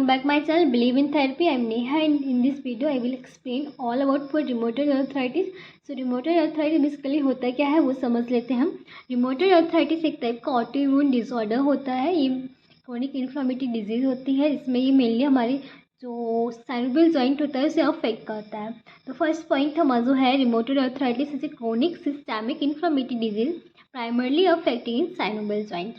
welcome back my channel Believe in Therapy. I am Neha and in this video I will explain all about for rheumatoid arthritis. So rheumatoid arthritis basically होता क्या है वो समझ लेते हैं हम. rheumatoid arthritis एक type का ऑटो इम्यून डिसऑर्डर होता है. ये क्रोनिक इन्फ्लेमेटरी डिजीज होती है. इसमें ये मेनली हमारी जो साइनोवियल जॉइंट होता है उसे अफेक्ट करता है. तो फर्स्ट पॉइंट हमारा जो है rheumatoid arthritis is a chronic systemic inflammatory disease primarily affecting in synovial joint.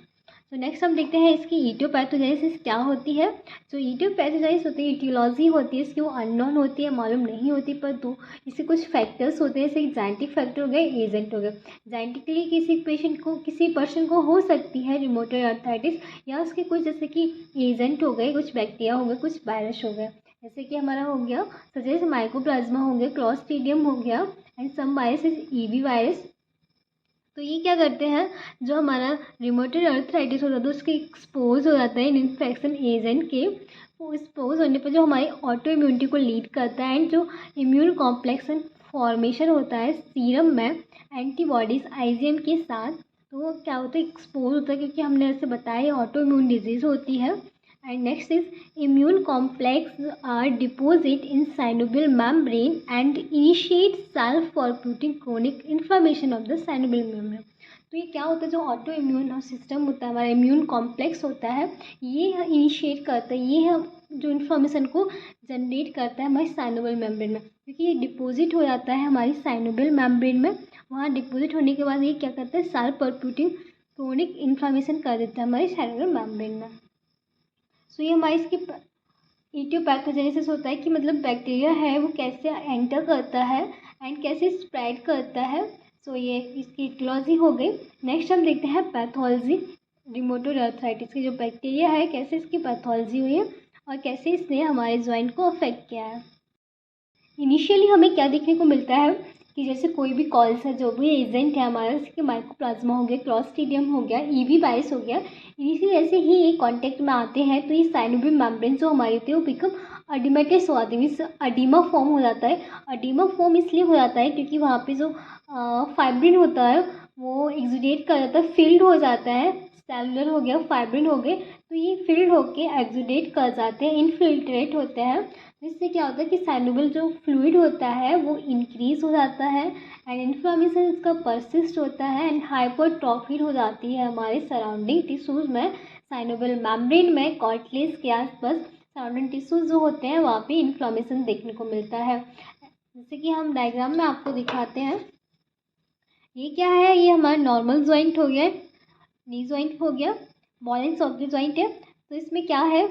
तो नेक्स्ट हम देखते हैं इसकी ईटियोपैथोजेनेसिस क्या होती है. जो ईटियोपैथोजेनेसिस होती है, ईटियोलॉजी होती है, इसकी वो अननोन होती है, मालूम नहीं होती, पर तो इससे कुछ फैक्टर्स होते हैं. जैसे जेनेटिक फैक्टर हो गए, एजेंट हो गए. जेनेटिकली किसी पर्सन को हो सकती है रिमोटोइड आर्थराइटिस, या उसके कुछ जैसे कि एजेंट हो गए, कुछ बैक्टीरिया हो गए, कुछ वायरस हो गए. जैसे कि हमारा हो गया सजेस माइकोप्लाज्मा हो गया, क्लॉस्ट्रीडियम हो गया and some virus is EB virus. तो ये क्या करते हैं, जो हमारा रिमोटोइड आर्थराइटिस होता है तो उसके एक्सपोज हो जाता है इन इन्फेक्शन एजेंट के. वो एक्सपोज होने पर जो हमारी ऑटो इम्यूनिटी को लीड करता है एंड जो इम्यून कॉम्प्लेक्स फॉर्मेशन होता है सीरम में एंटीबॉडीज़ आईजीएम के साथ, तो वो क्या होता है, एक्सपोज होता है, क्योंकि हमने ऐसे बताया ऑटो इम्यून डिजीज़ होती है. And next is immune complex are deposit in synovial membrane and initiate self-reporting chronic inflammation of the synovial membrane. तो ये क्या होता है, जो ऑटो इम्यून सिस्टम होता है, हमारा इम्यून कॉम्प्लेक्स होता है, ये इनिशिएट करता है, ये जो इन्फॉर्मेशन को जनरेट करता है हमारी साइनोवियल मेम्ब्रेन में, क्योंकि ये डिपॉजिट हो जाता है हमारी साइनोवियल मेम्ब्रेन में. वहाँ डिपॉजिट होने के बाद ये क्या करता है, सेल्फ-रिपोर्टिंग क्रोनिक इन्फ्लामेशन कर देता है हमारी साइनोवियल मेम्ब्रेन में. तो ये हमारी इसकी ईटियोपैथोजेनेसिस होता है कि मतलब बैक्टीरिया है वो कैसे एंटर करता है एंड कैसे स्प्रेड करता है. सो ये इसकी इटियोलॉजी हो गई. नेक्स्ट हम देखते हैं पैथोलॉजी रिमोटोइड आर्थराइटिस की. जो बैक्टीरिया है कैसे इसकी पैथोलॉजी हुई है और कैसे इसने हमारे जॉइंट को अफेक्ट किया है. इनिशियली हमें क्या देखने को मिलता है कि जैसे कोई भी कॉल्स है, जो भी एजेंट है हमारा, जैसे कि माइकोप्लाज्मा हो गया, क्लॉस्ट्रीडियम हो गया, ईबी वायरस हो गया, इनिशियली जैसे ही ये कांटेक्ट में आते हैं तो ये साइनोवियल मेम्ब्रेन जो हमारी होती है वो बिकम अडीमेटस हो जाती है, मीन्स अडीमा फॉर्म हो जाता है. अडीमा फॉर्म इसलिए हो जाता है क्योंकि वहाँ पे जो फाइब्रिन होता है वो एक्सुडेट कर जाता है, फिल्ड हो जाता है. सेलुलर हो गया, फाइब्रिन हो गए, तो ये फिल्ड होके एक्सुडेट कर जाते हैं, इनफिल्ट्रेट होते हैं. इससे क्या होता है कि साइनोवियल जो फ्लूइड होता है वो इंक्रीज हो जाता है एंड इन्फ्लामेशन इसका परसिस्ट होता है एंड हाइपरट्रॉफी हो जाती है हमारे सराउंडिंग टिश्यूज़ में. साइनोवियल मेम्ब्रेन में कार्टिलेज के आसपास सराउंडिंग टिश्यूज जो होते हैं वहाँ पे इन्फ्लामेशन देखने को मिलता है. जैसे कि हम डायग्राम में आपको दिखाते हैं. ये क्या है, ये हमारा नॉर्मल जॉइंट हो गया, नी जॉइंट हो गया, बॉल एंड सॉकेट जॉइंट है. तो इसमें क्या है,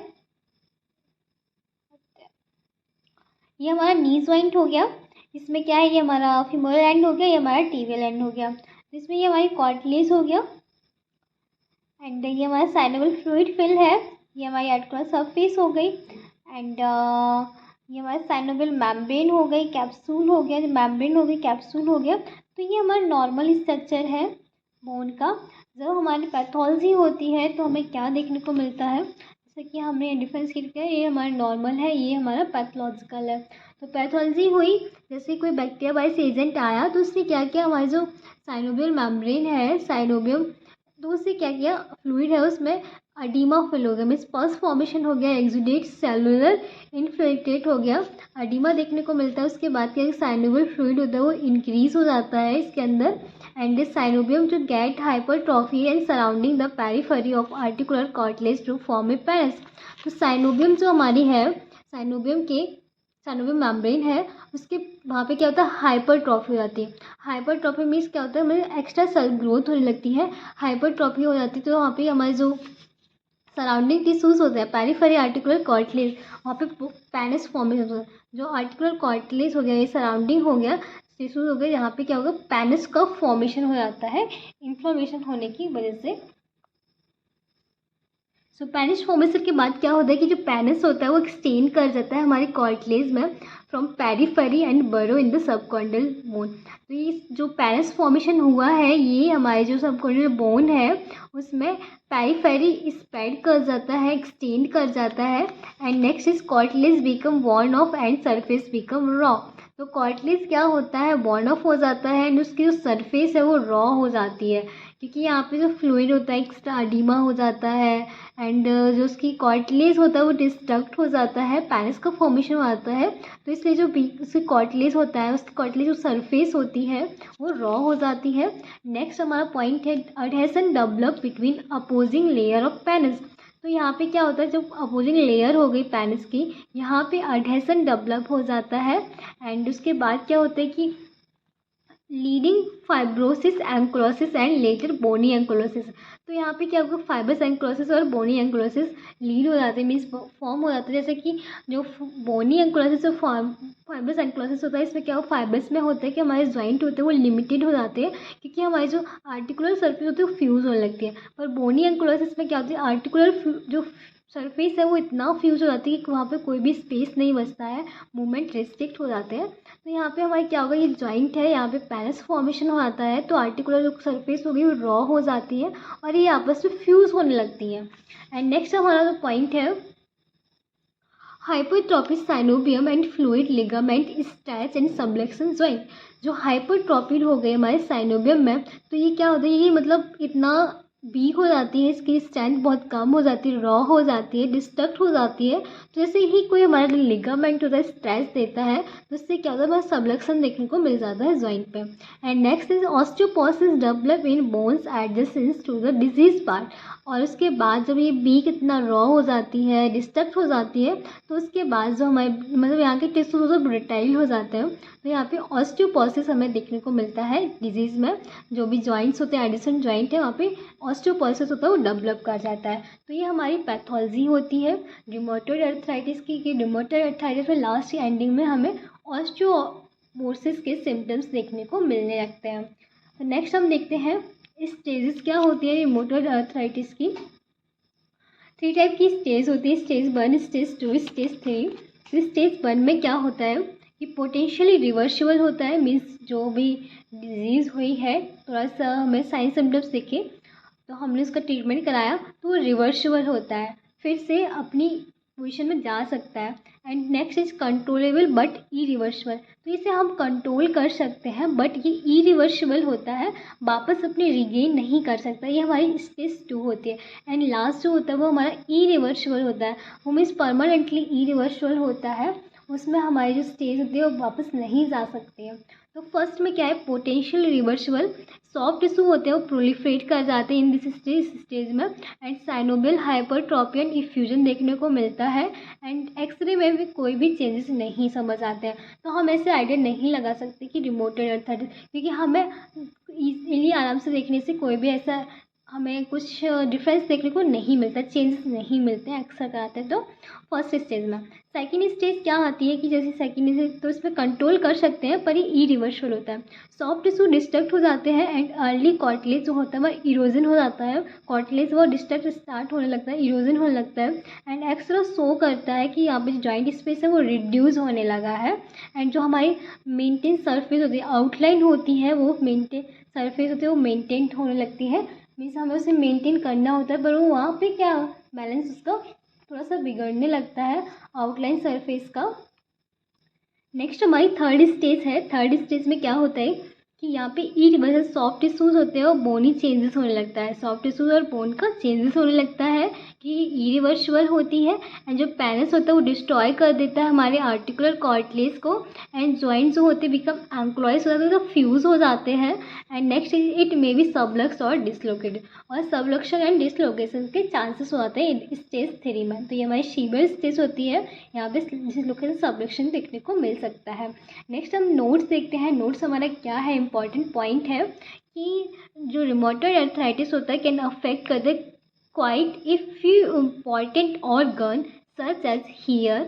ये हमारा नी जॉइंट हो गया. इसमें क्या है, ये हमारा फीमोरल एंड हो गया, ये हमारा टिबियल एंड हो गया. तो इसमें ये हमारी कार्टिलेज हो गया एंड ये हमारा साइनोवियल फ्लूइड फिल है, ये हमारी आर्टिकुलर सरफेस हो गई एंड ये हमारा साइनोवियल मेम्ब्रेन हो गई, कैप्सूल हो गया, मेम्ब्रेन हो गई, कैप्सूल हो गया. तो ये हमारा नॉर्मल स्ट्रक्चर है बोन का. जब हमारी पैथोलॉजी होती है तो हमें क्या देखने को मिलता है, जैसे कि हमने डिफरेंस किया, ये हमारा नॉर्मल है, ये हमारा पैथोलॉजिकल है. तो पैथोलॉजी हुई, जैसे कोई बैक्टीरिया वाइस एजेंट आया तो उसने क्या किया, हमारी जो साइनोवियल मेम्ब्रेन है, साइनोबियम, तो उससे क्या किया, फ्लूइड है उसमें अडीमा फिल हो गया, मीन्स पस फॉर्मेशन हो गया, एक्सुडेट सेलुलर इन्फिल्ट्रेट हो गया, अडीमा देखने को मिलता है. उसके बाद क्या, साइनोवियल फ्लूइड होता है वो इंक्रीज हो जाता है इसके अंदर एंड दिस साइनोबियम जो get hypertrophy and surrounding the periphery of articular cartilage to form a pannus. तो साइनोबियम जो हमारी है, साइनोवियल मेम्ब्रेन है, उसके वहाँ पे क्या होता है, हाइपरट्रॉफी हो जाती है. हाइपरट्रॉफी मीन्स क्या होता है, हमें एक्स्ट्रा सेल ग्रोथ होने लगती है, हाइपरट्रॉफी हो जाती है. तो वहाँ पे हमारे जो सराउंडिंग टिश्यूज होते हैं, पेरिफेरी आर्टिकुलर कार्टिलेज, वहाँ पे पेनिस फॉर्मेशन होता है. जो आर्टिकुलर कार्टिलेज हो गया, ये सराउंडिंग हो गया, टिश्यूज हो गए, यहाँ पे क्या होगा, पेनिस का फॉर्मेशन हो जाता है इन्फ्लेमेशन होने की वजह से. सो पेनिस फॉर्मेशन के बाद क्या होता है कि जो पेनिस होता है वो एक्सटेंड कर जाता है हमारे कार्टिलेज में फ्रॉम पेरिफेरी एंड बरो इन द सबकॉन्डल बोन. तो ये जो पेनिस फॉर्मेशन हुआ है ये हमारे जो सबकॉन्डल बोन है उसमें पेरिफेरी स्प्रेड कर जाता है, एक्सटेंड कर जाता है and next is cartilage become worn off and surface become raw. तो कार्टिलेज क्या होता है, वॉर्न ऑफ हो जाता है एंड उसकी जो सरफेस है वो रॉ हो जाती है. क्योंकि यहाँ पे जो फ्लूइड होता है एक्स्ट्रा अडीमा हो जाता है एंड जो उसकी कार्टिलेज होता है वो डिस्ट्रक्ट हो जाता है, पेनिस का फॉर्मेशन हो जाता है। तो इसलिए जो उसकी कार्टिलेज होता है, उसकी कार्टिलेज जो सरफेस होती है वो रॉ हो जाती है। नेक्स्ट हमारा पॉइंट है adhesion develop between opposing layer of pannus. तो यहाँ पे क्या होता है, जब अपोजिंग लेयर हो गई पेनिस की, यहाँ पे अडहेशन डेवलप हो जाता है एंड उसके बाद क्या होता है कि लीडिंग फाइब्रोसिस एंक्लोसिस एंड लेटर बोनी एंक्लोसिस। तो यहाँ पे क्या होगा, फाइब्रस एंक्लोसिस और बोनी एंक्लोसिस लीड हो जाते हैं, मीन्स फॉर्म हो जाते हैं। जैसे कि जो बोनी एंक्लोसिस और फाइब्रस एंक्लोसिस होता है, इसमें क्या हो, फाइब्रस में होता है कि हमारे जॉइंट होते हैं वो लिमिटेड हो जाते हैं क्योंकि हमारी जो आर्टिकुलर सरफेस होती है वो फ्यूज़ होने लगती है। पर बोनी एंक्लोसिस में क्या होती है, आर्टिकुलर जो सरफेस है वो इतना फ्यूज हो जाती है कि वहाँ पे कोई भी स्पेस नहीं बचता है, मूवमेंट रिस्ट्रिक्ट हो जाते हैं। तो यहाँ पे हमारे क्या होगा, ये जॉइंट है, यहाँ पे पेनिस फॉर्मेशन हो जाता है, तो आर्टिकुलर जो सरफेस होगी वो रॉ हो जाती है और ये आपस में फ्यूज होने लगती हैं। एंड नेक्स्ट हमारा जो पॉइंट है hypertrophy synovium and fluid ligament stretch and subluxation joint. जो हाइपरट्रॉफी हो गई हमारे साइनोबियम में, तो ये क्या होता है, ये मतलब इतना वीक हो जाती है, इसकी स्ट्रेंथ बहुत कम हो जाती है, रॉ हो जाती है, डिस्ट्रक्ट हो जाती है। तो जैसे ही कोई हमारा लिगामेंट होता है स्ट्रेच देता है तो इससे क्या होता है, हमारा सबलक्शन देखने को मिल जाता है जॉइंट पे। And next is osteoporosis develop in bones adjacent to the disease part. और उसके बाद जब ये वीक इतना रॉ हो जाती है, डिस्ट्रक्ट हो जाती है, तो उसके बाद जो हमारे मतलब यहाँ के टिश्यूज ब्रिटाइल हो जाते हैं। तो यहाँ पे ऑस्टियोपोरोसिस हमें देखने को मिलता है डिजीज़ में, जो भी जॉइंट्स होते हैं एडिशन जॉइंट है वहाँ पे ऑस्टियोपोरोसिस होता है वो डेवलप कर जाता है। तो ये हमारी पैथोलॉजी होती है रिमोटॉइड अर्थराइटिस की। कि रिमोटॉइड अर्थराइटिस में लास्ट एंडिंग में हमें ऑस्टियोपोरोसिस के सिम्टम्स देखने को मिलने लगते हैं। तो नेक्स्ट हम देखते हैं स्टेजेस क्या होती है रिमोटॉइड अर्थराइटिस की। 3 टाइप की स्टेज होती है, स्टेज 1, स्टेज 2, स्टेज 3। तो स्टेज 1 में क्या होता है कि पोटेंशियली रिवर्सिबल होता है, मीन्स जो भी डिजीज़ हुई है थोड़ा सा हमें साइन सिम्टम्स दिखे तो हमने उसका ट्रीटमेंट कराया तो वो रिवर्सिबल होता है, फिर से अपनी पोजीशन में जा सकता है। And next is controllable but irreversible. तो इसे हम कंट्रोल कर सकते हैं बट ये इरिवर्सिबल होता है, वापस अपने रिगेन नहीं कर सकता। ये हमारी स्टेज 2 होती है। एंड लास्ट जो होता है वो हमारा इरिवर्सिबल होता है, वो मीन्स परमानेंटली इरिवर्सिबल होता है, उसमें हमारी जो स्टेज होती है वो वापस नहीं जा सकती है। तो फर्स्ट में क्या है, पोटेंशियल रिवर्सिबल, सॉफ्ट टिश्यू होते हैं वो प्रोलिफरेट कर जाते हैं इन दिस स्टेज में। And synovial hypertrophy and effusion देखने को मिलता है। एंड एक्सरे में भी कोई भी चेंजेस नहीं समझ आते हैं, तो हम ऐसे आइडिया नहीं लगा सकते कि रिमोटॉइड अर्थराइटिस, क्योंकि हमें इजीली आराम से देखने से कोई भी ऐसा हमें कुछ डिफरेंस देखने को नहीं मिलता, चेंजेस नहीं मिलते हैं अक्सर कराते हैं। तो फर्स्ट स्टेज में सेकेंड स्टेज क्या आती है कि जैसे सेकेंड स्टेज तो इसमें कंट्रोल कर सकते हैं पर ये इरिवर्सिबल होता है, सॉफ्ट टिश्यू डिस्ट्रक्ट हो जाते हैं एंड अर्ली कार्टिलेज जो होता है वह इरोजन हो जाता है, कार्टिलेज वो डिस्ट्रक्ट स्टार्ट होने लगता है, इरोजन होने लगता है। एंड एक्सरा शो करता है कि यहाँ पे जो जॉइंट स्पेस है वो रिड्यूस होने लगा है। एंड जो हमारी मेंटेन सरफेस होती है, आउटलाइन होती है, वो मेंटेन सरफेस होती है वो मेंटेन होने लगती है, मीन्स हमें उसे मेंटेन करना होता है, पर वो वहाँ पे क्या बैलेंस उसका थोड़ा सा बिगड़ने लगता है आउटलाइन सरफेस का। नेक्स्ट हमारी थर्ड स्टेज है। थर्ड स्टेज में क्या होता है कि यहाँ पे इरिवर्सिबल सॉफ्ट टिश्यूज होते हैं और बोनी चेंजेस होने लगता है, सॉफ्ट टिश्यूज और बोन का चेंजेस होने लगता है कि इरिवर्सिबल होती है। एंड जो पेनिस होता है वो डिस्ट्रॉय कर देता है हमारे आर्टिकुलर कार्टिलेज को। एंड जॉइंट जो होते हैं बिकम एंक्लॉइज हो जाते हैं, तो फ्यूज हो जाते हैं। And next it may be sublux और डिसलोकेटेड, और सबलक्शन एंड डिसलोकेशन के चांसेस हो जाते हैं स्टेज 3 में। तो ये हमारी शीवर स्टेज होती है, यहाँ पे डिसलोकेशन सबलक्शन देखने को मिल सकता है। नेक्स्ट हम नोट्स देखते हैं। नोट्स हमारा क्या है, इंपॉर्टेंट पॉइंट है कि जो रिमोटॉइड अर्थराइटिस होता है कैन अफेक्ट कर दे quite a few important organ such as hair,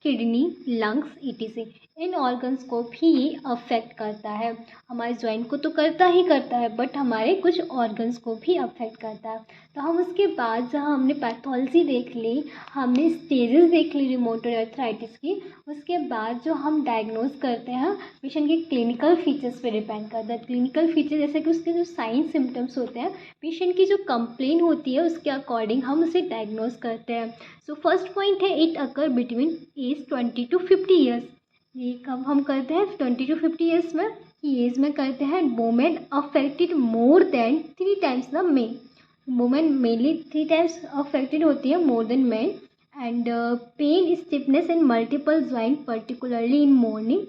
kidney, lungs etc. In organs को भी ये अफेक्ट करता है, हमारे जॉइंट को तो करता ही करता है बट हमारे कुछ ऑर्गन्स को भी अफेक्ट करता है। तो हम उसके बाद जहाँ हमने पैथोलॉजी देख ली, हमने स्टेजेस देख ली रिमोटॉइड अर्थराइटिस की, उसके बाद जो हम डायग्नोज करते हैं पेशेंट के क्लिनिकल फीचर्स पे डिपेंड करता है। क्लिनिकल फीचर जैसे कि उसके जो साइन सिम्टम्स होते हैं, पेशेंट की जो कंप्लेन होती है उसके अकॉर्डिंग हम उसे डायग्नोज करते हैं। सो फर्स्ट पॉइंट है it occur between age 20 to 50 years. ये कब हम करते हैं 20 to 50 ईयर्स में, की एज में करते हैं। Women affected more than 3 times the men, women mainly 3 times affected होती है more than men. And pain stiffness in multiple joint particularly in morning,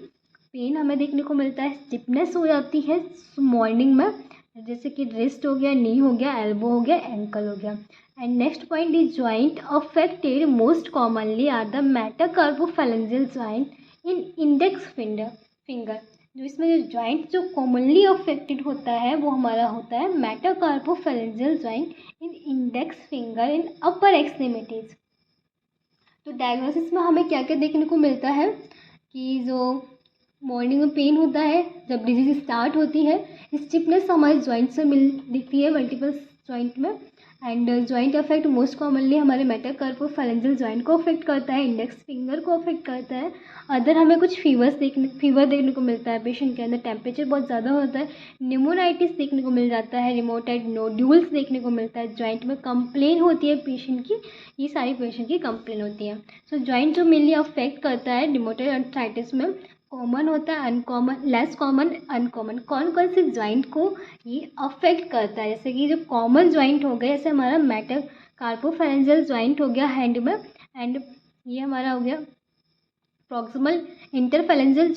pain हमें देखने को मिलता है, स्टिफनेस हो जाती है मॉर्निंग में, जैसे कि रिस्ट हो गया, नी हो गया, एल्बो हो गया, एंकल हो गया। And next point is joint affected most commonly are the metacarpophalangeal joint in index finger. जो इसमें जो जॉइंट जो कॉमनली अफेक्टेड होता है वो हमारा होता है metacarpophalangeal joint in index finger in upper extremities. तो डायग्नोसिस में हमें क्या क्या देखने को मिलता है कि जो मॉर्निंग में पेन होता है, जब डिजीज स्टार्ट होती है, स्टिफनेस हमारे जॉइंट से दिखती है मल्टीपल जॉइंट में। And joint affect most commonly हमारे मेटाकार्पोफैलेंजियल जॉइंट को अफेक्ट करता है, इंडेक्स फिंगर को अफेक्ट करता है। अदर हमें कुछ फीवर देखने को मिलता है, पेशेंट के अंदर टेम्परेचर बहुत ज़्यादा होता है, निमोनाइटिस देखने को मिल जाता है, रिमोटाइड नोड्यूल्स देखने को मिलता है, जॉइंट में कंप्लेन होती है पेशेंट की, ये सारी पेशेंट की कंप्लेन होती है। सो जॉइंट जो मेनली अफेक्ट करता है रिमोटाइड आर्थराइटिस में, कॉमन होता है, अनकॉमन, लेस कॉमन, अनकॉमन, कौन कौन से जॉइंट को ये अफेक्ट करता है। जैसे कि जो कॉमन जॉइंट हो गए, जैसे हमारा मेटाकार्पोफैलेंजियल जॉइंट हो गया हैंड में, एंड ये हमारा हो गया प्रॉक्सिमल इंटरफैलेंजियल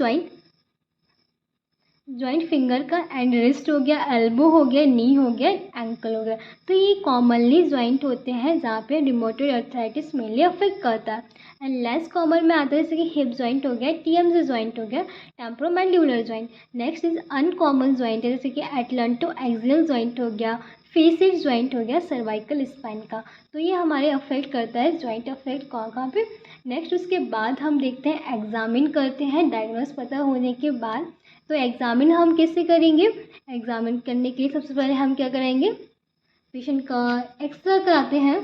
जॉइंट फिंगर का, एंड रिस्ट हो गया, एल्बो हो गया, नी हो गया, एंकल हो गया। तो ये कॉमनली जॉइंट होते हैं जहाँ पे रिमोटॉइड आर्थराइटिस मेनली अफेक्ट करता है। एंड लेस कॉमन में आता है जैसे कि हिप जॉइंट हो गया, टीएमजे जॉइंट हो गया, temporomandibular joint. Next is uncommon joint है जैसे कि एटलंटो एक्सियल जॉइंट हो गया, फेसिस जॉइंट हो गया, सर्वाइकल स्पाइन का। तो ये हमारे अफेक्ट करता है, जॉइंट अफेक्ट कहाँ पे। नेक्स्ट उसके बाद हम देखते हैं, एग्जामिन करते हैं डायग्नोस पता होने के बाद। तो एग्जामिन हम कैसे करेंगे, एग्जामिन करने के लिए सबसे पहले हम क्या करेंगे, पेशेंट का एक्सरे कराते हैं,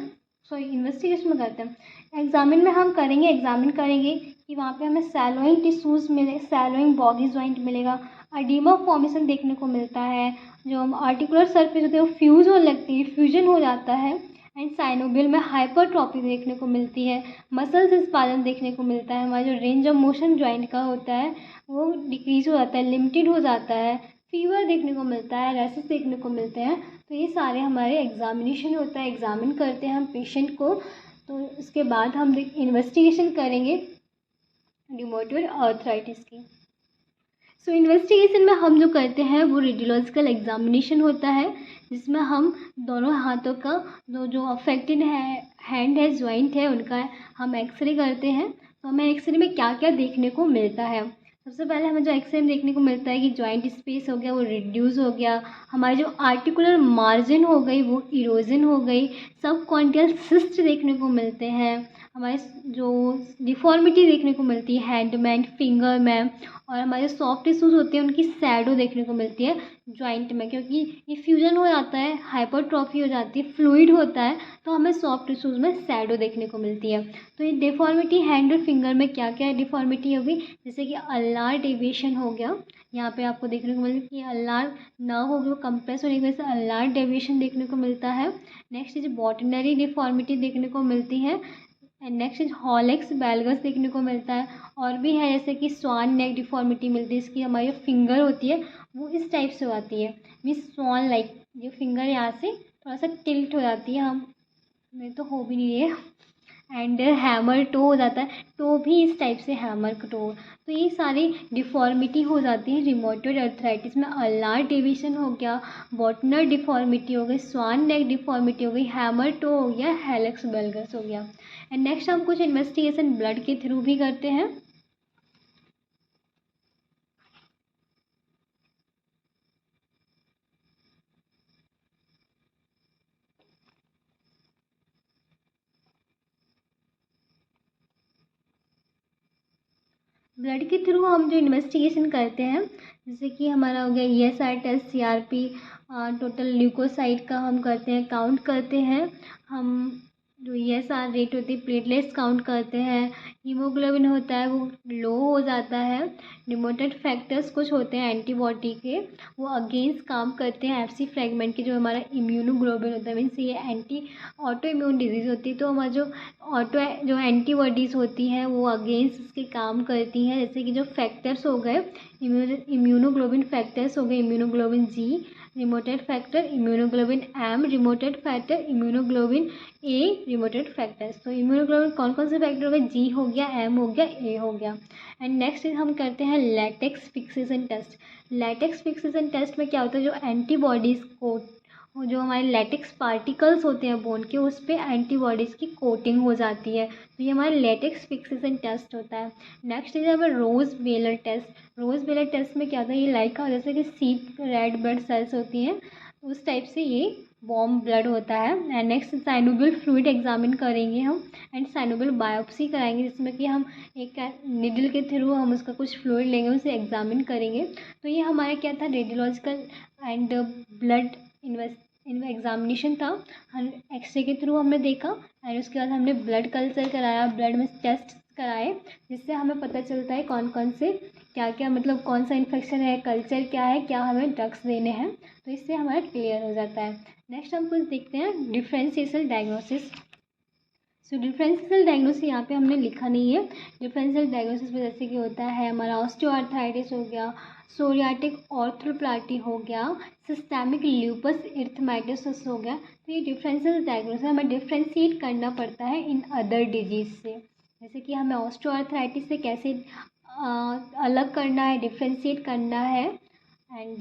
सॉरी इन्वेस्टिगेशन में करते हैं। एग्जामिन में हम करेंगे, एग्जामिन करेंगे कि वहाँ पे हमें सैलोइंग टिश्यूज़ मिले, सैलोइंग बॉगी जॉइंट मिलेगा, अडीमा फॉर्मेशन देखने को मिलता है, जो हम आर्टिकुलर सरफेस होते हैं वो फ्यूज होने लगती है, फ्यूजन हो जाता है। एंड साइनोवियल में हाइपरट्रॉफी देखने को मिलती है, मसल्स स्पाजम देखने को मिलता है, हमारा जो रेंज ऑफ मोशन जॉइंट का होता है वो डिक्रीज हो जाता है, लिमिटेड हो जाता है, फीवर देखने को मिलता है, रैसेस देखने को मिलते हैं। तो ये सारे हमारे एग्जामिनेशन होता है, एग्जामिन करते हैं हम पेशेंट को। तो इसके बाद हम इन्वेस्टिगेशन करेंगे रिमोटॉइड आर्थराइटिस की। सो इन्वेस्टिगेशन में हम जो करते हैं वो रेडियोलॉजिकल एग्जामिनेशन होता है, जिसमें हम दोनों हाथों का जो अफेक्टेड है हैंड है, जॉइंट है, उनका हम एक्सरे करते हैं। तो हमें एक्सरे में क्या क्या देखने को मिलता है, सबसे पहले हमें जो एक्सरे में देखने को मिलता है कि जॉइंट स्पेस हो गया वो रिड्यूस हो गया, हमारी जो आर्टिकुलर मार्जिन हो गई वो इरोजन हो गई, सब कॉन्टियल सिस्ट देखने को मिलते हैं, हमारे जो डिफॉर्मिटी देखने को मिलती है हैंड में एंड फिंगर में, और हमारे सॉफ्ट टिश्यूज़ होते हैं उनकी शैडो देखने को मिलती है जॉइंट में, क्योंकि ये फ्यूजन हो जाता है, हाइपरट्रॉफी हो जाती है, फ्लूइड होता है, तो हमें सॉफ्ट टिश्यूज़ में शैडो देखने को मिलती है। तो ये डिफॉर्मिटी हैंड और फिंगर में क्या क्या डिफॉर्मिटी होगी, जैसे कि अल्नार डेविएशन हो गया, यहाँ पे आपको देखने को मिलता है कि अल्नार नर्व हो गया, कंप्रेस होने की वजह से अल्नार डेविएशन देखने को मिलता है। नेक्स्ट इज बॉटनरी डिफॉर्मिटी देखने को मिलती है, एंड नेक्स्ट इज हॉलेक्स बेलगस देखने को मिलता है। और भी है जैसे कि स्वान नेक डिफॉर्मिटी मिलती है, इसकी हमारी फिंगर होती है वो इस टाइप से आती है, मीन्स स्वान लाइक, जो फिंगर यहाँ से थोड़ा सा टिल्ट हो जाती है, हम मेरे तो हो भी नहीं है, एंड हैमर टो हो जाता है, टो भी इस टाइप से हैमर टो। तो ये सारी डिफॉर्मिटी हो जाती है रिमोटॉइड आर्थराइटिस में। अल्नार डेविएशन हो गया, बॉटनर डिफॉर्मिटी हो गई, स्वान नेक डिफॉर्मिटी हो गई, हैमर टो हो गया, हेलेक्स बेलगस हो गया। एंड नेक्स्ट हम कुछ इन्वेस्टिगेशन ब्लड के थ्रू भी करते हैं। ब्लड के थ्रू हम जो इन्वेस्टिगेशन करते हैं, जैसे कि हमारा हो गया ESR test, CRP, total leucocyte का हम करते हैं, काउंट करते हैं हम, जो ESR रेट होती है, प्लेटलेट्स काउंट करते हैं, हीमोग्लोबिन होता है वो लो हो जाता है। रिमोटेड फैक्टर्स कुछ होते हैं एंटीबॉडी के, वो अगेंस्ट काम करते हैं एफसी फ्रेगमेंट के, जो हमारा इम्यूनोग्लोबिन होता है, मीन्स ये एंटी ऑटो इम्यून डिजीज़ होती है, तो हमारा जो एंटीबॉडीज़ होती हैं वो अगेंस्ट उसके काम करती हैं। जैसे कि जो फैक्टर्स हो गए, इम्यूनोग्लोबिन फैक्टर्स हो गए, immunoglobulin G rheumatoid factor, immunoglobulin M rheumatoid factor, immunoglobulin A rheumatoid factors. तो इम्यूनोग्लोबिन कौन कौन से फैक्टर हो गए, जी हो गया, एम हो गया, ए हो गया। एंड नेक्स्ट हम करते हैं latex fixation test. Latex fixation test में क्या होता है, जो एंटीबॉडीज़ को, जो हमारे लैटेक्स पार्टिकल्स होते हैं बोन के, उस पर एंटीबॉडीज़ की कोटिंग हो जाती है, तो ये हमारा लैटेक्स फिक्सेशन टेस्ट होता है। नेक्स्ट है हमारा रोज वेलर टेस्ट। रोज वेलर टेस्ट में क्या होता है, ये लाइक जैसे कि सीड रेड ब्लड सेल्स होती हैं, उस टाइप से ये वार्म ब्लड होता है। And next synovial fluid examine करेंगे हम, एंड साइनोवियल बायोप्सी कराएंगे, जिसमें कि हम एक निडल के थ्रू हम उसका कुछ फ्लूइड लेंगे, उसे एग्जामिन करेंगे। तो ये हमारा क्या था, रेडियोलॉजिकल एंड ब्लड एग्जामिनेशन था। हम एक्सरे के थ्रू हमने देखा, एंड उसके बाद हमने ब्लड कल्चर कराया, ब्लड में टेस्ट कराए, जिससे हमें पता चलता है कौन कौन से क्या क्या, मतलब कौन सा इन्फेक्शन है, कल्चर क्या है, क्या हमें ड्रग्स देने हैं, तो इससे हमारा क्लियर हो जाता है। नेक्स्ट हम कुछ देखते हैं डिफरेंशियल डायग्नोसिस। सो डिफरेंशियल डायग्नोसिस यहाँ पे हमने लिखा नहीं है। डिफरेंशियल डायग्नोसिस में जैसे कि होता है हमारा ऑस्टियोआर्थराइटिस हो गया, सोरियाटिक ऑर्थोप्लाटी हो गया, सिस्टेमिक ल्यूपस इरिथेमेटोसस हो गया। तो ये डिफरेंशियल डायग्नोसिस हमें डिफ्रेंशिएट करना पड़ता है इन अदर डिजीज से। जैसे कि हमें ऑस्टियोआर्थराइटिस से कैसे अलग करना है, डिफ्रेंशिएट करना है, एंड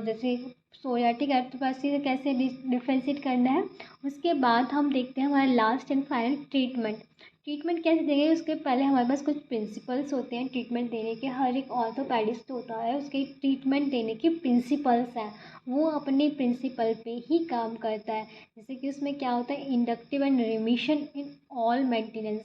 जैसे सोरियाटिक आर्थरोपैथी से कैसे डिफ्रेंशिएट करना है। उसके बाद हम देखते हैं हमारा last and final treatment. Treatment कैसे देंगे, उसके पहले हमारे पास कुछ प्रिंसिपल्स होते हैं ट्रीटमेंट देने के। हर एक ऑर्थोपेडिस्ट होता है, उसके ट्रीटमेंट देने के प्रिंसिपल्स हैं, वो अपने प्रिंसिपल पे ही काम करता है। जैसे कि उसमें क्या होता है, inductive and remission in all maintenance.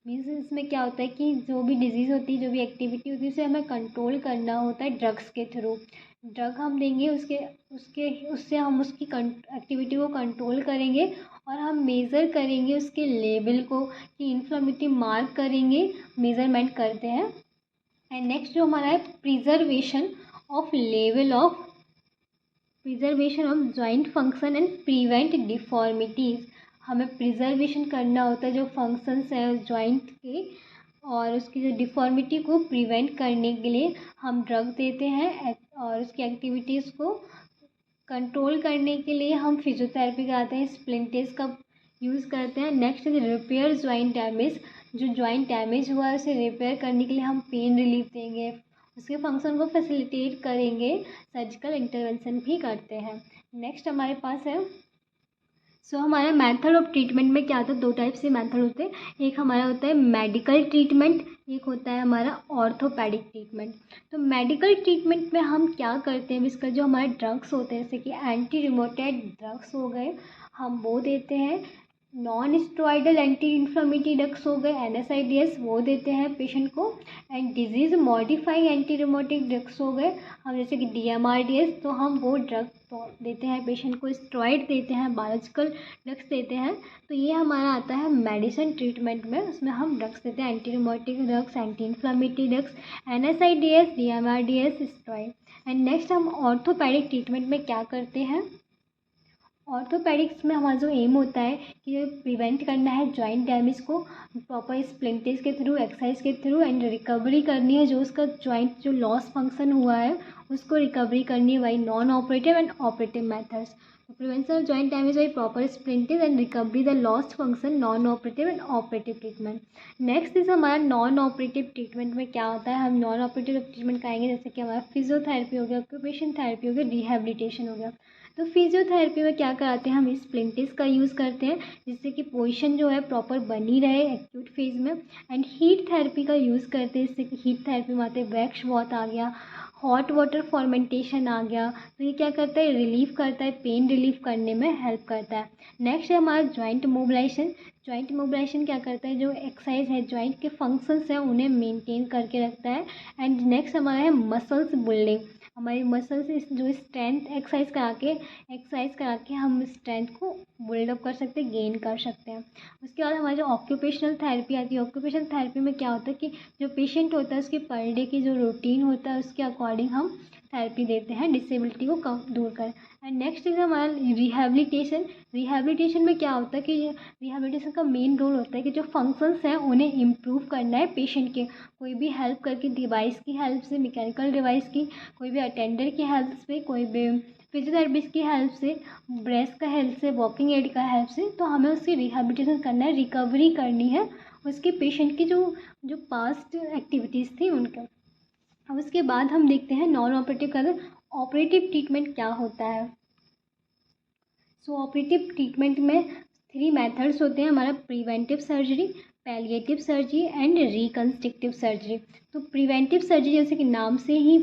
Means इसमें क्या होता है कि जो भी डिजीज़ होती है, जो भी एक्टिविटी होती है, उसे हमें कंट्रोल करना होता है ड्रग्स के थ्रू। ड्रग हम देंगे, उसके उसके उससे हम उसकी एक्टिविटी को कंट्रोल करेंगे, और हम मेज़र करेंगे उसके लेवल को, कि इन्फ्लेमेटरी मार्क करेंगे, मेज़रमेंट करते हैं। एंड नेक्स्ट जो हमारा है preservation of joint function and prevent deformities. हमें प्रिजर्वेशन करना होता है जो फंक्शंस हैं जॉइंट के, और उसकी जो डिफॉर्मिटी को प्रिवेंट करने के लिए हम ड्रग देते हैं, और उसकी एक्टिविटीज़ को कंट्रोल करने के लिए हम फिजियोथेरेपी कराते हैं, स्प्लिंटेज का यूज़ करते हैं। नेक्स्ट है रिपेयर जॉइंट डैमेज। जो जॉइंट डैमेज हुआ है उसे रिपेयर करने के लिए हम पेन रिलीफ देंगे, उसके फंक्शन को फैसिलिटेट करेंगे, सर्जिकल इंटरवेंशन भी करते हैं। नेक्स्ट हमारे पास है हमारा मेथड ऑफ ट्रीटमेंट में क्या होता है, दो टाइप से मेथड होते हैं। एक हमारा होता है मेडिकल ट्रीटमेंट, एक होता है हमारा ऑर्थोपेडिक ट्रीटमेंट। तो मेडिकल ट्रीटमेंट में हम क्या करते हैं, इसका जो हमारे ड्रग्स होते हैं, जैसे कि एंटी रिमोटेड ड्रग्स हो गए, हम वो देते हैं। Non steroidal anti inflammatory drugs हो गए, NSAIDs, वो देते हैं पेशेंट को। And disease modifying anti rheumatic drugs हो गए, हम जैसे कि DMRDs, तो हम वो ड्रग देते हैं पेशेंट को। स्टेरॉइड देते हैं, बायोलॉजिकल ड्रग्स देते हैं। तो ये हमारा आता है मेडिसिन ट्रीटमेंट में, उसमें हम ड्रग्स देते हैं, anti rheumatic drugs, anti inflammatory drugs, NSAIDs, DMRDs, steroid. And next हम ऑर्थोपेडिक ट्रीटमेंट में क्या करते हैं, ऑर्थोपेडिक्स में हमारा जो एम होता है कि प्रिवेंट करना है जॉइंट डैमेज को प्रॉपर स्प्लिंटेज के थ्रू, एक्सरसाइज के थ्रू, एंड रिकवरी करनी है, जो उसका जॉइंट जो लॉस फंक्शन हुआ है उसको रिकवरी करनी है by non operative and operative methods. तो prevention of joint damage by proper splintage and recovery the lost function, non operative and operative treatment. Next is हमारा नॉन ऑपरेटिव ट्रीटमेंट में क्या होता है, हम नॉन ऑपरेटिव ट्रीटमेंट कराएंगे, जैसे कि हमारा फिजियोथेरेपी हो गया, ऑक्यूपेशन थेरेपी हो गया, रिहेबिलिटेशन हो गया। तो फिजियोथेरेपी में क्या कराते हैं, हम स्प्लिंटेज का यूज़ करते हैं, जिससे कि पोजीशन जो है प्रॉपर बनी रहे एक्यूट फेज में। एंड हीट थेरेपी का यूज़ करते हैं, जिससे कि हीट थेरेपी में आते हैं वैक्स बहुत आ गया, हॉट वाटर फॉर्मेंटेशन आ गया, तो ये क्या करता है, रिलीफ करता है, पेन रिलीफ करने में हेल्प करता है। नेक्स्ट है हमारा जॉइंट मोबिलाइजेशन। जॉइंट मोबिलाइजेशन क्या करता है, जो एक्सरसाइज है जॉइंट के फंक्शंस हैं उन्हें मेंटेन करके रखता है। एंड नेक्स्ट हमारा है मसल्स बिल्डिंग। हमारी मसल्स जो स्ट्रेंथ एक्सरसाइज करा के हम स्ट्रेंथ को बिल्डअप कर सकते हैं, गेन कर सकते हैं। उसके बाद हमारी जो ऑक्यूपेशनल थेरेपी आती है, ऑक्यूपेशनल थेरेपी में क्या होता है कि जो पेशेंट होता है उसके पर डे की जो रूटीन होता है उसके अकॉर्डिंग हम थेरेपी देते हैं डिसेबिलिटी को कम दूर कर। एंड नेक्स्ट इज हमारा रिहैबिलिटेशन। रिहैबिलिटेशन में क्या होता है कि रिहैबिलिटेशन का मेन रोल होता है कि जो फंक्शंस हैं उन्हें इम्प्रूव करना है पेशेंट के, कोई भी हेल्प करके, डिवाइस की हेल्प से, मैकेनिकल डिवाइस की, कोई भी अटेंडर की हेल्प से, कोई भी फिजियोथेरेपिस्ट की हेल्प से, ब्रेस्ट का हेल्प से, वॉकिंग एड का हेल्प से, तो हमें उसकी रिहैबिलिटेशन करना है, रिकवरी करनी है उसके पेशेंट की जो पास्ट एक्टिविटीज़ थी उनका। अब उसके बाद हम देखते हैं नॉन ऑपरेटिव का ऑपरेटिव ट्रीटमेंट क्या होता है। सो ऑपरेटिव ट्रीटमेंट में 3 मेथड्स होते हैं हमारा, preventive surgery, palliative surgery and reconstructive surgery. तो प्रिवेंटिव सर्जरी जैसे कि नाम से ही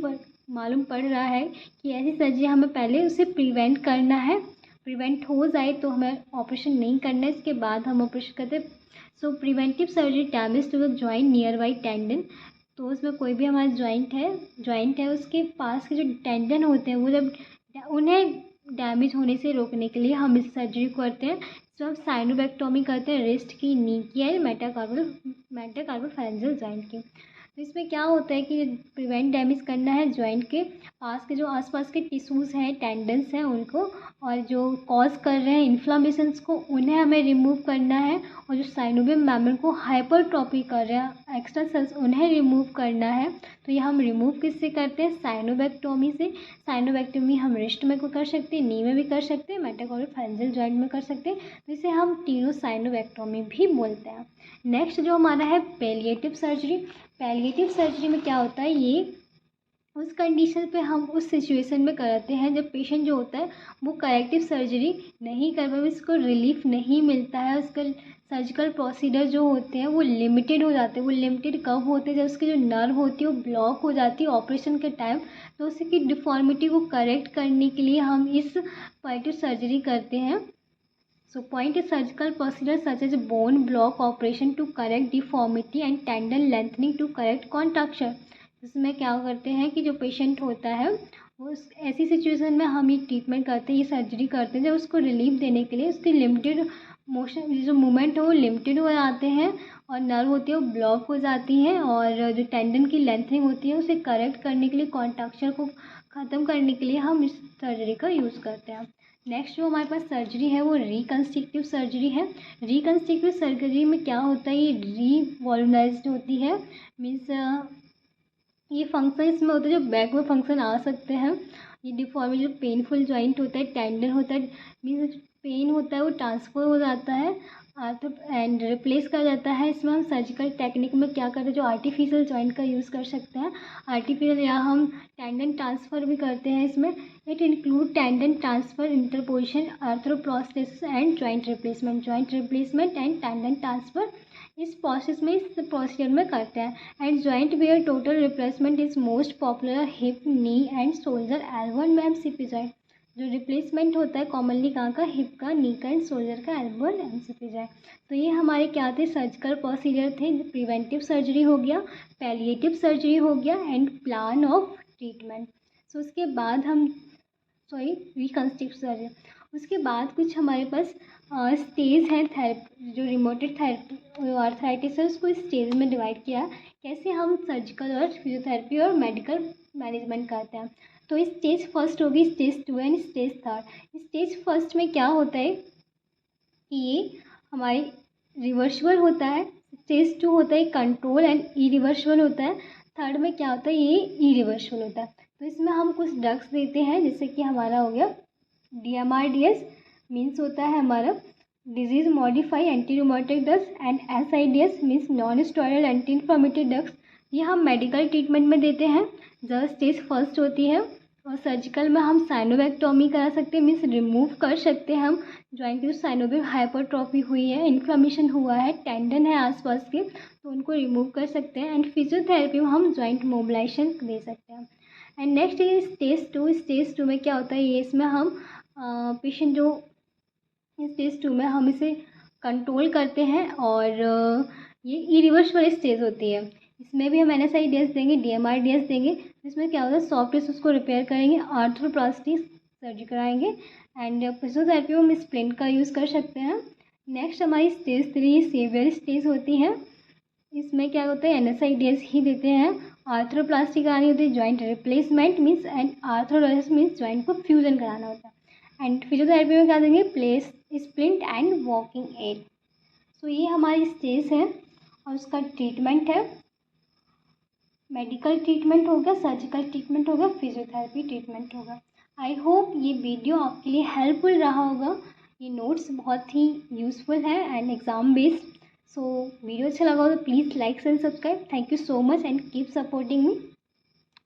मालूम पड़ रहा है कि ऐसी सर्जरी हमें पहले उसे प्रिवेंट करना है, प्रिवेंट हो जाए तो हमें ऑपरेशन नहीं करना है, इसके बाद हम ऑपरेशन करते हैं। So preventive surgery damage to the joint near by tendon. तो उसमें कोई भी हमारा जॉइंट है उसके पास के जो टेंडन होते हैं वो जब उन्हें डैमेज होने से रोकने के लिए हम इस सर्जरी को करते हैं। तो हम साइनोबैक्टोमी करते हैं रिस्ट की, नी की या मेटाकार्पल फेरेंजियल जॉइंट की। तो इसमें क्या होता है कि प्रिवेंट डैमेज करना है जॉइंट के पास के जो आसपास के टिश्यूज़ हैं, टेंडन्स हैं उनको, और जो कॉज कर रहे हैं इन्फ्लामेशंस को उन्हें हमें रिमूव करना है, और जो साइनोवियम मेम्ब्रेन को हाइपरट्रॉफी कर रहे हैं एक्स्ट्रा सेल्स उन्हें रिमूव करना है। तो ये हम रिमूव किससे करते हैं? साइनोबैक्टोमी से। साइनोबैक्टोमी हम रिस्ट में कर सकते हैं, नी में भी कर सकते हैं, मेटाकार्पल फेरेंजियल जॉइंट में कर सकते हैं, तो इसे हम टीनो साइनोबैक्टोमी भी बोलते हैं। नेक्स्ट जो हमारा है पैलिएटिव सर्जरी। पैलिएटिव सर्जरी में क्या होता है, ये उस कंडीशन पे हम उस सिचुएशन में कराते हैं जब पेशेंट जो होता है वो करेक्टिव सर्जरी नहीं कर पाए, उसको रिलीफ नहीं मिलता है, उसका सर्जिकल प्रोसीजर जो होते हैं वो लिमिटेड हो जाते हैं। वो लिमिटेड कब होते हैं? जब उसकी जो नर्व होती है वो ब्लॉक हो जाती है ऑपरेशन के टाइम, तो उसकी डिफॉर्मिटी को करेक्ट करने के लिए हम इस पैलिएटिव सर्जरी करते हैं। So point is surgical procedure such as bone block operation to correct deformity and tendon lengthening to correct contracture। इसमें क्या करते हैं कि जो पेशेंट होता है वो ऐसी सिचुएशन में हम ये ट्रीटमेंट करते हैं, ये सर्जरी करते हैं जब उसको रिलीफ देने के लिए उसकी लिमिटेड मोशन जो मूवमेंट है वो लिमिटेड हो जाते हैं, और नर्व होती है वो ब्लॉक हो जाती हैं, और जो टेंडन की लेंथनिंग होती है उसे करेक्ट करने के लिए, कॉन्ट्रैक्चर को ख़त्म करने के लिए हम इस सर्जरी का यूज़ करते हैं। नेक्स्ट जो हमारे पास सर्जरी है वो रिकंस्ट्रक्टिव सर्जरी है। रिकंस्ट्रक्टिव सर्जरी में क्या होता है, ये रीवॉल्यूनाइज्ड होती है, मीन्स ये फंक्शन इसमें होता है जो बैक में फंक्शन आ सकते हैं। ये डिफॉर्मिटी जो पेनफुल जॉइंट होता है, टेंडन होता है, मीन्स पेन होता है वो ट्रांसफ़र हो जाता है एंड रिप्लेस कर जाता है। इसमें हम सर्जिकल टेक्निक में क्या करते हैं, जो आर्टिफिशियल जॉइंट का यूज़ कर सकते हैं, आर्टिफिशियल, या हम टेंडन ट्रांसफ़र भी करते हैं इसमें। It include tendon transfer, interposition, arthroprosthesis and joint replacement and tendon transfer इस प्रोसीजर में करते हैं। And joint where total replacement is most popular hip, knee and shoulder, elbow and MCP joint. जो replacement होता है कॉमनली कहाँ का, hip का, नी का एंड शोल्डर का, एल्बो एंड एमसीपी जॉइंट। तो ये हमारे क्या थे, सर्जिकल प्रोसीजर थे। प्रिवेंटिव सर्जरी हो गया, पैलिएटिव सर्जरी हो गया एंड प्लान ऑफ ट्रीटमेंट। सो उसके बाद हम रिकंस्ट्रक्टिव सर्जरी। उसके बाद कुछ हमारे पास स्टेज है थेरेपी, जो रिमोटेड थेरेपी आर्थराइटिस है उसको स्टेज में डिवाइड किया, कैसे हम सर्जिकल और फिजियोथेरेपी और मेडिकल मैनेजमेंट करते हैं। तो स्टेज फर्स्ट होगी, stage 2 and stage 3। Stage first में क्या होता है कि ये हमारी रिवर्सिबल होता है, स्टेज 2 होता है कंट्रोल एंड इरिवर्सिबल होता है, थर्ड में क्या होता है, ये इरिवर्सिबल होता है। तो इसमें हम कुछ ड्रग्स देते हैं, जैसे कि हमारा हो गया DMRDS, मीन्स होता है हमारा disease modify anti rheumatic drugs, and SIDS means non steroidal anti inflammatory drugs. ये हम मेडिकल ट्रीटमेंट में देते हैं जब स्टेज फर्स्ट होती है। और सर्जिकल में हम साइनोबैक्टोमी करा सकते हैं, मीन्स रिमूव कर सकते हैं हम जॉइंट की जो साइनोवियम हाइपरट्रॉफी हुई है, इन्फ्लेमेशन हुआ है, टेंडन है आसपास के, तो उनको रिमूव कर सकते हैं। एंड फिजियोथेरेपी में हम जॉइंट मोबिलाइजेशन दे सकते हैं। एंड नेक्स्ट ये स्टेज 2। स्टेज 2 में क्या होता है, ये इसमें हम पेशेंट जो स्टेज 2 में हम इसे कंट्रोल करते हैं, और ये इरिवर्सिबल स्टेज होती है। इसमें भी हम NSAIDs देंगे, DMRDs देंगे। इसमें क्या होता है, सॉफ्ट टिश्यूज को रिपेयर करेंगे, आर्थ्रोप्लास्टी सर्जरी कराएंगे एंड फिजियोथेरेपी में हम स्प्लिंट का यूज़ कर सकते हैं। नेक्स्ट हमारी स्टेज 3 सीवियर स्टेज होती है। इसमें क्या होता है, NSAIDs ही देते हैं। आर्थ्रोप्लास्टी करानी होती है, joint replacement means, and arthrolysis means joint को फ्यूजन कराना होता है। एंड फिजियोथेरेपी में क्या देंगे, place splint and walking aid. So ये हमारी स्टेज है और उसका ट्रीटमेंट है, मेडिकल ट्रीटमेंट होगा, सर्जिकल ट्रीटमेंट होगा, फिजियोथेरेपी ट्रीटमेंट होगा। आई होप ये वीडियो आपके लिए हेल्पफुल रहा होगा। ये नोट्स बहुत ही यूज़फुल है and exam based. So video अच्छा लगा हो तो please like and subscribe. Thank you so much and keep supporting me.